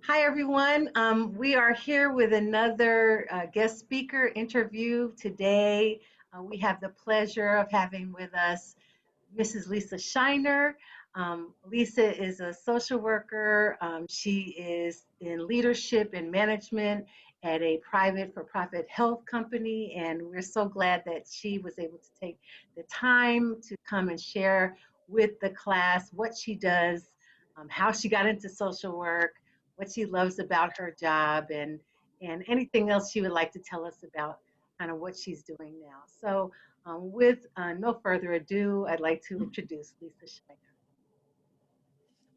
Hi, everyone. We are here with another guest speaker interview today. We have the pleasure of having with us Mrs. Lisa Shiner. Lisa is a social worker. She is in leadership and management at a private for-profit health company, and we're so glad that she was able to take the time to come and share with the class what she does, how she got into social work, what she loves about her job, and anything else she would like to tell us about kind of what she's doing now. So with no further ado, I'd like to introduce Lisa Shiner.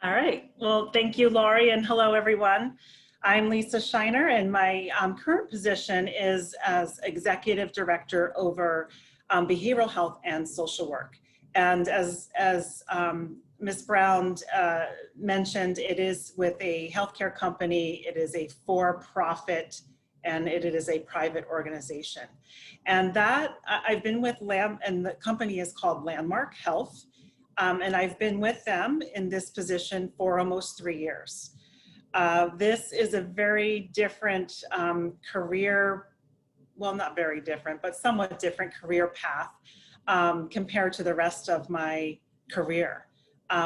All right. Well, thank you, Laurie, and hello, everyone. I'm Lisa Shiner, and my current position is as Executive Director over Behavioral Health and Social Work. And as Ms. Brown mentioned, it is with a healthcare company. It is a for-profit, and it is a private organization. And that I've been with and the company is called Landmark Health. And I've been with them in this position for almost 3 years. This is a very different career, well, not very different, but somewhat different career path compared to the rest of my career,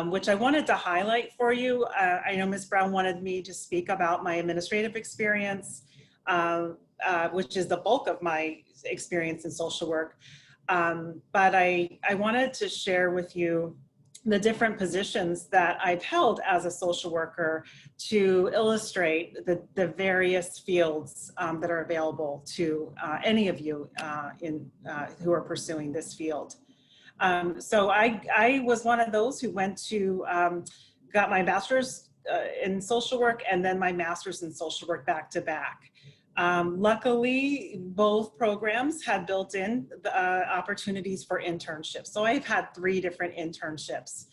which I wanted to highlight for you. I know Ms. Brown wanted me to speak about my administrative experience, which is the bulk of my experience in social work. But I wanted to share with you the different positions that I've held as a social worker to illustrate the various fields that are available to any of you who are pursuing this field. So I was one of those who went to, got my master's in social work and then my master's in social work back to back. Luckily, both programs had built in the opportunities for internships. So I've had 3 different internships.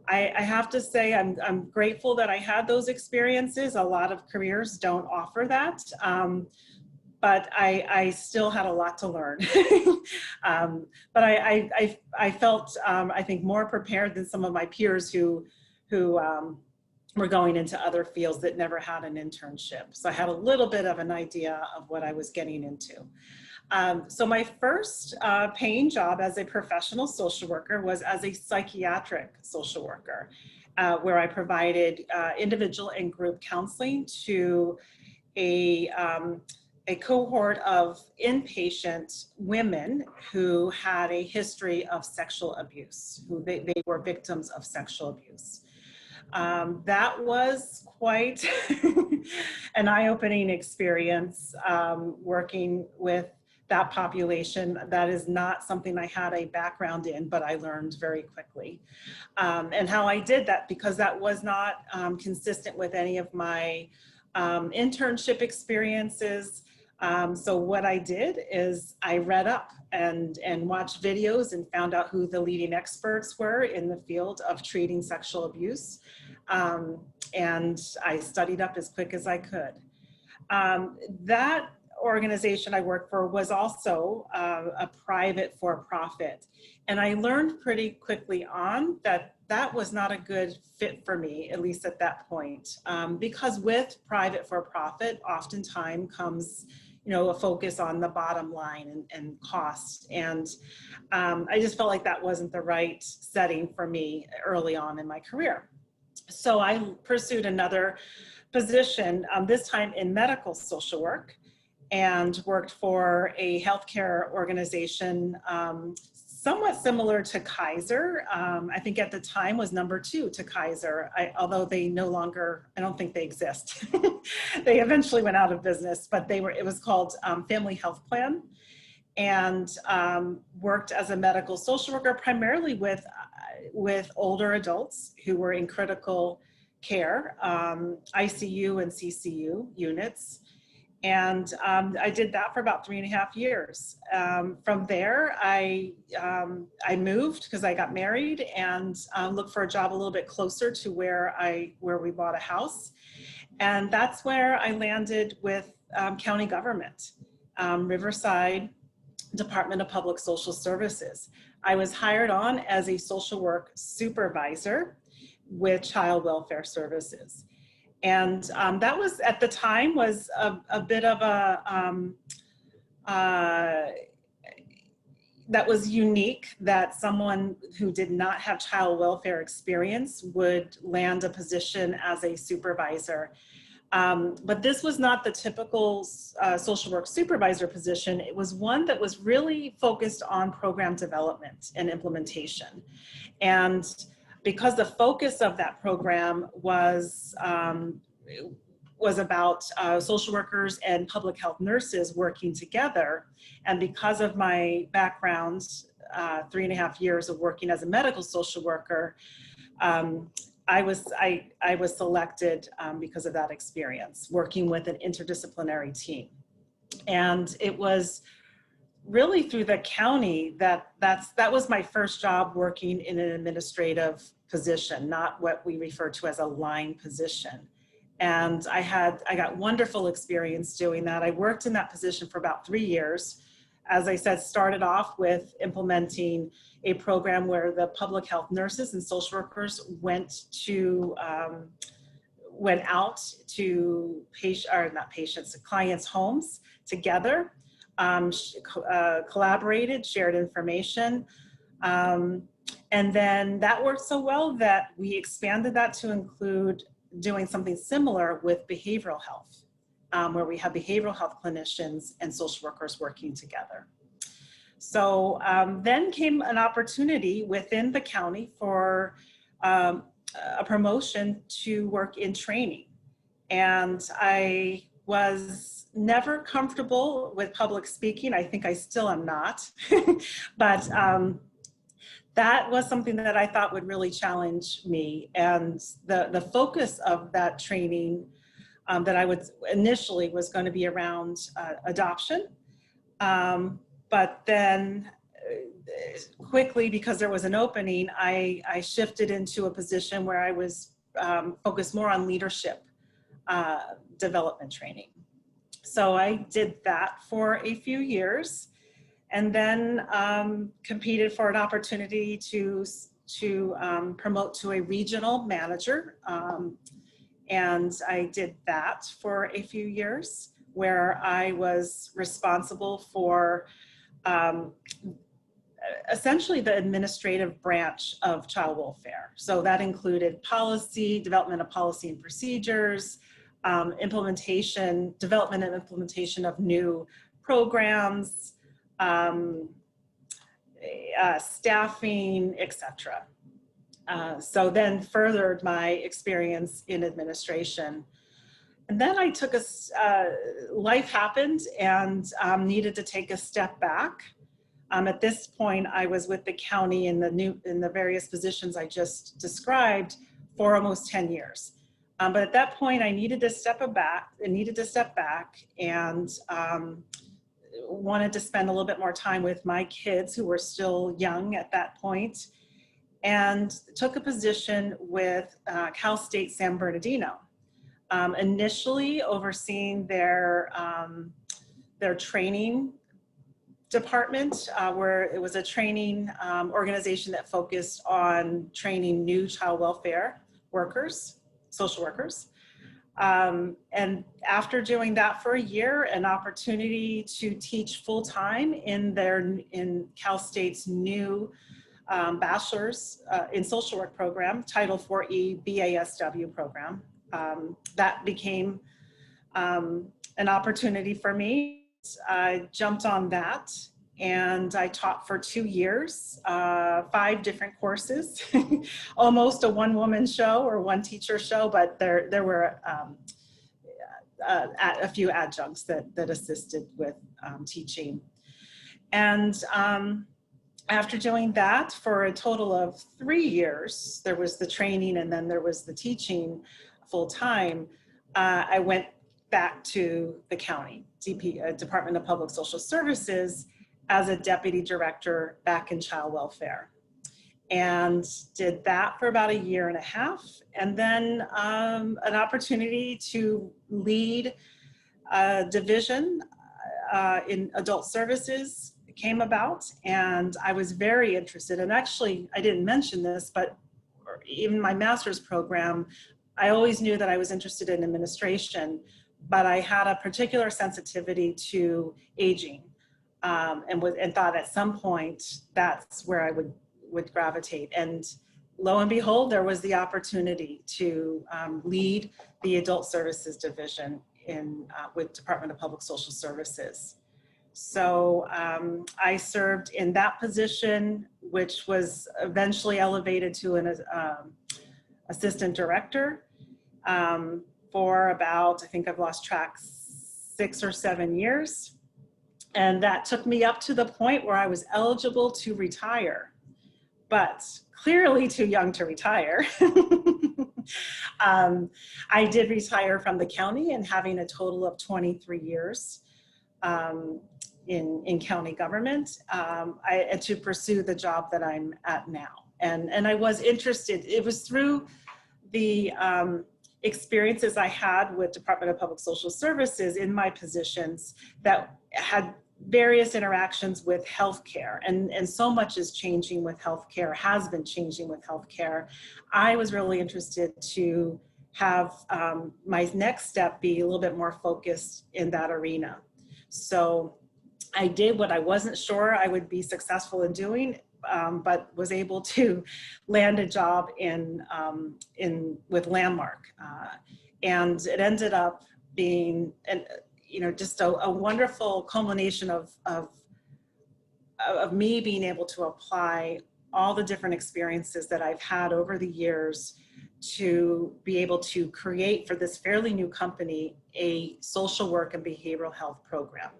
I have to say I'm grateful that I had those experiences. A lot of careers don't offer that. But I still had a lot to learn. But I felt, I think, more prepared than some of my peers who were going into other fields that never had an internship. So I had a little bit of an idea of what I was getting into. So my first paying job as a professional social worker was as a psychiatric social worker, where I provided individual and group counseling to a cohort of inpatient women who had a history of sexual abuse, who they were victims of sexual abuse. That was quite an eye-opening experience, working with that population. That is not something I had a background in, but I learned very quickly. And how I did that, because that was not consistent with any of my internship experiences. So what I did is I read up and watched videos and found out who the leading experts were in the field of treating sexual abuse. And I studied up as quick as I could. That organization I worked for was also a private for-profit. And I learned pretty quickly on that that was not a good fit for me, at least at that point, because with private for-profit, oftentimes comes a focus on the bottom line and cost. And I just felt like that wasn't the right setting for me early on in my career. So I pursued another position, this time in medical social work, and worked for a healthcare organization somewhat similar to Kaiser. I think at the time was #2 to Kaiser, although they no longer, I don't think they exist. They eventually went out of business, but it was called Family Health Plan, and worked as a medical social worker primarily with older adults who were in critical care, ICU and CCU units. And I did that for about 3.5 years. From there, I moved because I got married and looked for a job a little bit closer to where we bought a house. And that's where I landed with county government, Riverside Department of Public Social Services. I was hired on as a social work supervisor with Child Welfare Services. And that was, at the time, was a bit of a, that was unique, that someone who did not have child welfare experience would land a position as a supervisor. But this was not the typical social work supervisor position. It was one that was really focused on program development and implementation. And because the focus of that program was about social workers and public health nurses working together, and because of my background, 3.5 years of working as a medical social worker, I was selected because of that experience, working with an interdisciplinary team. And it was really through the county that was my first job working in an administrative position, not what we refer to as a line position. And I got wonderful experience doing that. I worked in that position for about 3 years. As I said, started off with implementing a program where the public health nurses and social workers went out to clients' homes together, collaborated, shared information. And then that worked so well that we expanded that to include doing something similar with behavioral health, where we have behavioral health clinicians and social workers working together. So then came an opportunity within the county for a promotion to work in training. And I was never comfortable with public speaking. I think I still am not, but that was something that I thought would really challenge me. And the focus of that training that I would initially was going to be around adoption. But then quickly, because there was an opening, I shifted into a position where I was focused more on leadership development training. So I did that for a few years, and then competed for an opportunity to promote to a regional manager. And I did that for a few years, where I was responsible for essentially the administrative branch of child welfare. So that included policy, development of policy and procedures, development and implementation of new programs, staffing, etc. So then furthered my experience in administration. And then I took life happened and needed to take a step back. At this point, I was with the county in the various positions I just described for almost 10 years. But at that point, I needed to step back and wanted to spend a little bit more time with my kids, who were still young at that point, and took a position with Cal State San Bernardino. Initially overseeing their training department, where it was a training organization that focused on training new child welfare workers, social workers. And after doing that for a year, an opportunity to teach full-time in Cal State's new bachelor's in social work program, Title IV-E BASW program. That became an opportunity for me. I jumped on that, and I taught for 2 years, 5 different courses, almost a one-woman show or one teacher show, but there were a few adjuncts that assisted with teaching. And after doing that for a total of 3 years, there was the training and then there was the teaching full-time, I went back to the county, Department of Public Social Services, as a deputy director back in child welfare, and did that for about 1.5 years. And then an opportunity to lead a division in adult services came about, and I was very interested. And actually, I didn't mention this, but in my master's program, I always knew that I was interested in administration, but I had a particular sensitivity to aging, and thought at some point that's where I would gravitate. And lo and behold, there was the opportunity to lead the Adult Services Division with Department of Public Social Services. So I served in that position, which was eventually elevated to an assistant director for about, I think I've lost track, 6 or 7 years. And that took me up to the point where I was eligible to retire, but clearly too young to retire. I did retire from the county and having a total of 23 years in county government, and to pursue the job that I'm at now. And I was interested, it was through the experiences I had with Department of Public Social Services in my positions that had various interactions with healthcare, and so much is changing with healthcare, has been changing with healthcare. I was really interested to have my next step be a little bit more focused in that arena. So I did what I wasn't sure I would be successful in doing, but was able to land a job with Landmark, and it ended up being just a wonderful culmination of me being able to apply all the different experiences that I've had over the years to be able to create for this fairly new company a social work and behavioral health program,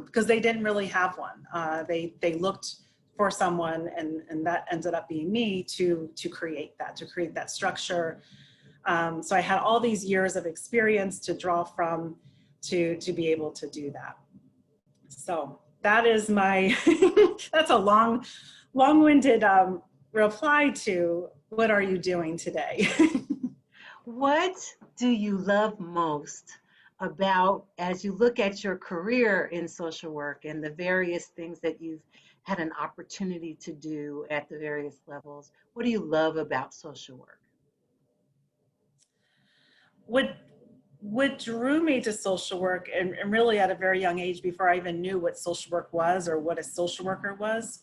because they didn't really have one. They looked for someone, and that ended up being me to create that structure. So I had all these years of experience to draw from to be able to do that. So that is my, that's a long-winded reply to what are you doing today? What do you love most about, as you look at your career in social work and the various things that you've had an opportunity to do at the various levels? What do you love about social work? What drew me to social work, and really at a very young age, before I even knew what social work was or what a social worker was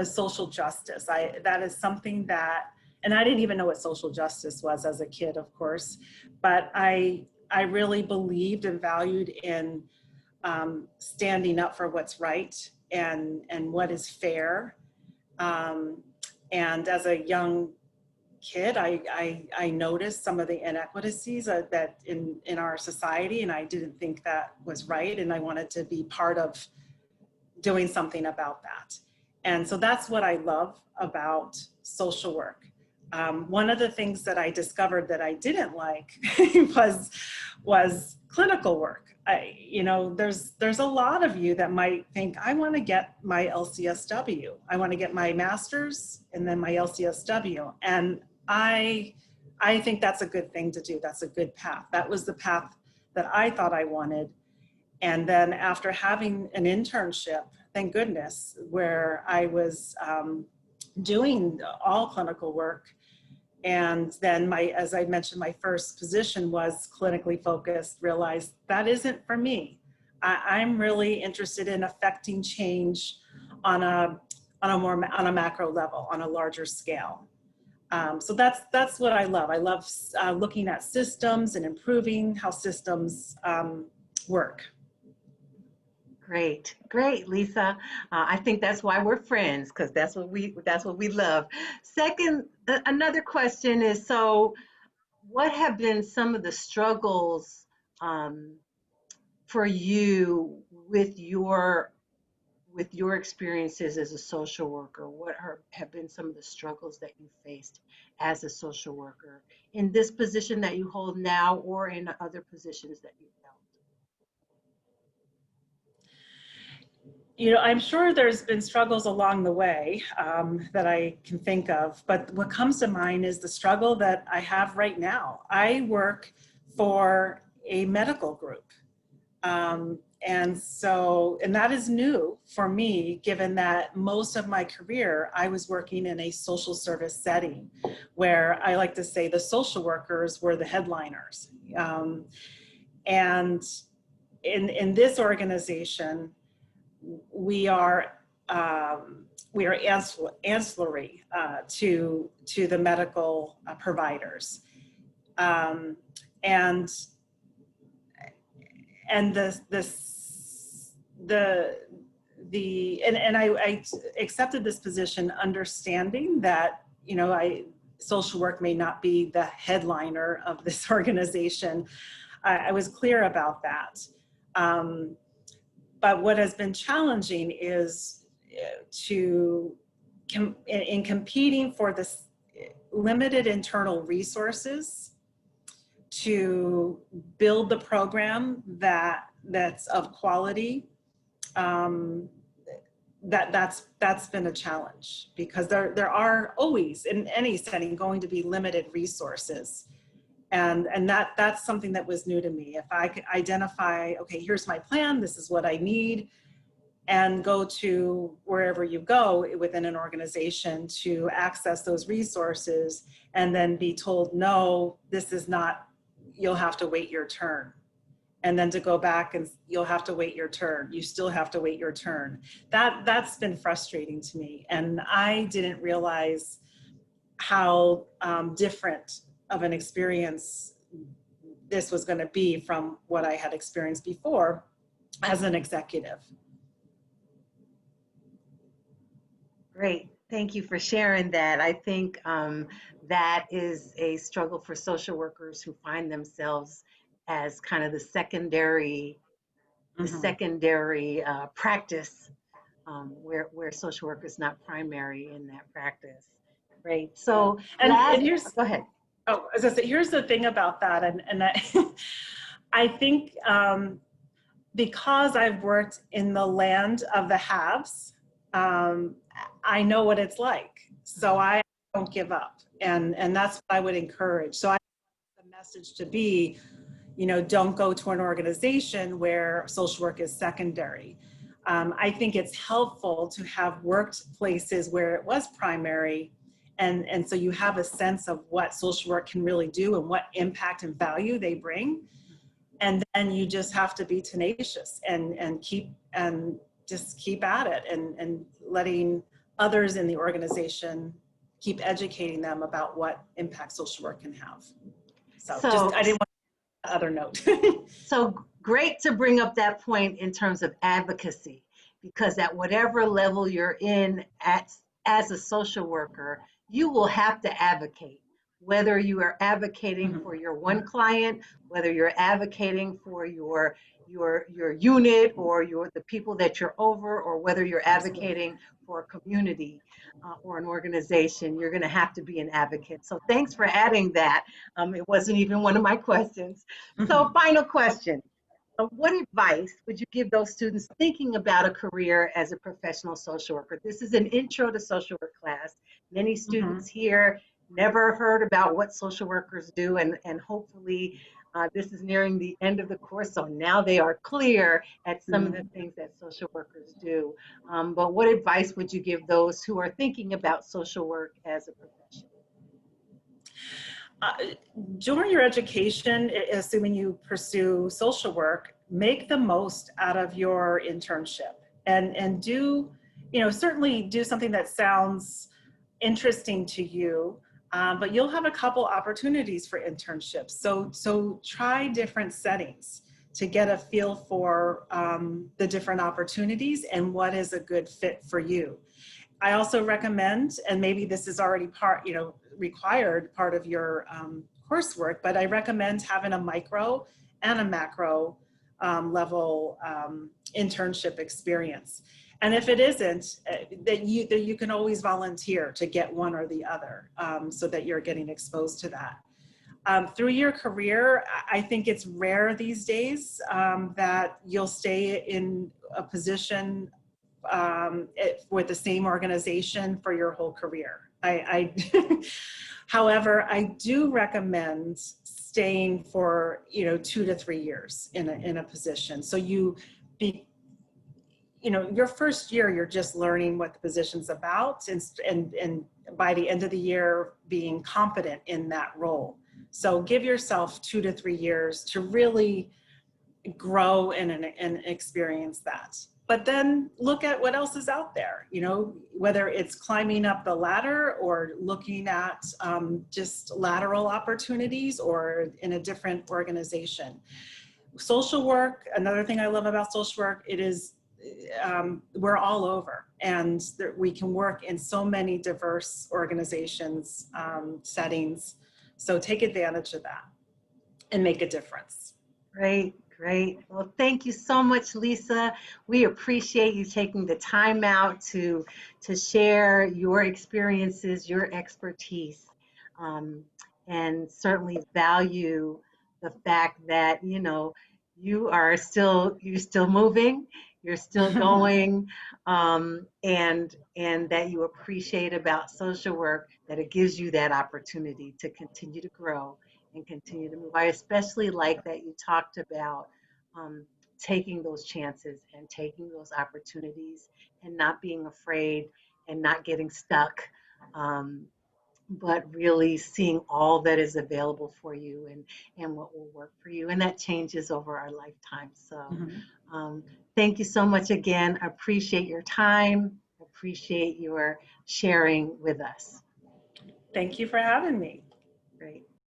social justice. That is something that, and I didn't even know what social justice was as a kid, of course, but I really believed and valued in standing up for what's right and what is fair. And as a young kid, I noticed some of the inequities that in our society, and I didn't think that was right, and I wanted to be part of doing something about that. And so that's what I love about social work. One of the things that I discovered that I didn't like was clinical work. There's a lot of you that might think, I want to get my LCSW. I want to get my master's and then my LCSW. And I think that's a good thing to do. That's a good path. That was the path that I thought I wanted. And then after having an internship, thank goodness, where I was doing all clinical work, and then as I mentioned, my first position was clinically focused, realized that isn't for me. I'm really interested in affecting change on a macro level, on a larger scale. So that's what I love. I love looking at systems and improving how systems work. Great, Lisa. I think that's why we're friends, because that's what we love. Second, another question is, so what have been some of the struggles for you with your experiences as a social worker? What have been some of the struggles that you faced as a social worker in this position that you hold now, or in other positions that you've held? I'm sure there's been struggles along the way that I can think of, but what comes to mind is the struggle that I have right now. I work for a medical group. And that is new for me, given that most of my career, I was working in a social service setting where I like to say the social workers were the headliners. And in this organization, we are ancillary to the medical providers, and I accepted this position understanding that, you know, social work may not be the headliner of this organization. I was clear about that. But what has been challenging is in competing for this limited internal resources to build the program that's of quality. That's been a challenge, because there are always in any setting going to be limited resources. And that's something that was new to me. If I could identify, okay, here's my plan, this is what I need, and go to wherever you go within an organization to access those resources, and then be told, no, this is not, you'll have to wait your turn. And then to go back and you'll have to wait your turn. You still have to wait your turn. That's been frustrating to me. And I didn't realize how different of an experience this was going to be from what I had experienced before as an executive. Great. Thank you for sharing that. I think that is a struggle for social workers who find themselves as kind of the secondary practice, where social work is not primary in that practice. Great. So and here's, go ahead. Oh, as I said, here's the thing about that, and that I think because I've worked in the land of the haves, I know what it's like. So I don't give up, and that's what I would encourage. So I want the message to be, you know, don't go to an organization where social work is secondary. I think it's helpful to have worked places where it was primary, and so you have a sense of what social work can really do and what impact and value they bring. And then you just have to be tenacious and just keep at it, and letting others in the organization keep educating them about what impact social work can have. So just, I didn't want to other note. So great to bring up that point in terms of advocacy, because at whatever level you're in as a social worker, you will have to advocate, whether you are advocating for your one client, whether you're advocating for your unit or the people that you're over, or whether you're advocating for a community or an organization. You're going to have to be an advocate. So thanks for adding that. It wasn't even one of my questions. So final question. What advice would you give those students thinking about a career as a professional social worker? This is an intro to social work class. Many students here never heard about what social workers do, and hopefully this is nearing the end of the course, so now they are clear at some of the things that social workers do. But what advice would you give those who are thinking about social work as a profession? During your education, assuming you pursue social work, make the most out of your internship, and do, you know, certainly do something that sounds interesting to you, but you'll have a couple opportunities for internships. So try different settings to get a feel for the different opportunities and what is a good fit for you. I also recommend, and maybe this is already required part of your coursework, but I recommend having a micro and a macro level internship experience. And if it isn't, that you can always volunteer to get one or the other, so that you're getting exposed to that. Through your career, I think it's rare these days that you'll stay in a position with the same organization for your whole career. However, I do recommend staying for 2 to 3 years in a position. So your first year, you're just learning what the position's about, and by the end of the year, being confident in that role. So give yourself 2 to 3 years to really grow and experience that. But then look at what else is out there, whether it's climbing up the ladder or looking at just lateral opportunities or in a different organization. Social work, another thing I love about social work, it is we're all over, and we can work in so many diverse organizations, settings. So take advantage of that and make a difference. Great, great. Well, thank you so much, Lisa. We appreciate you taking the time out to share your experiences, your expertise, and certainly value the fact that you're still moving, you're still going, and that you appreciate about social work that it gives you that opportunity to continue to grow and continue to move. I especially like that you talked about taking those chances and taking those opportunities and not being afraid and not getting stuck, but really seeing all that is available for you and what will work for you. And that changes over our lifetime. So thank you so much again. I appreciate your time. Appreciate your sharing with us. Thank you for having me. Great.